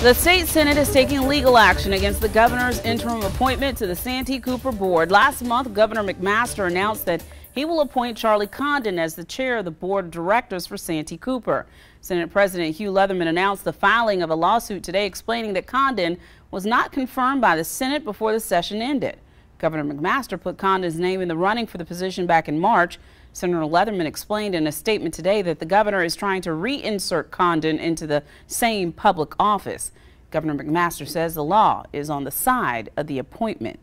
The state Senate is taking legal action against the governor's interim appointment to the Santee Cooper Board. Last month, Governor McMaster announced that he will appoint Charlie Condon as the chair of the board of directors for Santee Cooper. Senate President Hugh Leatherman announced the filing of a lawsuit today explaining that Condon was not confirmed by the Senate before the session ended. Governor McMaster put Condon's name in the running for the position back in March. Senator Leatherman explained in a statement today that the governor is trying to reinsert Condon into the same public office. Governor McMaster says the law is on the side of the appointment.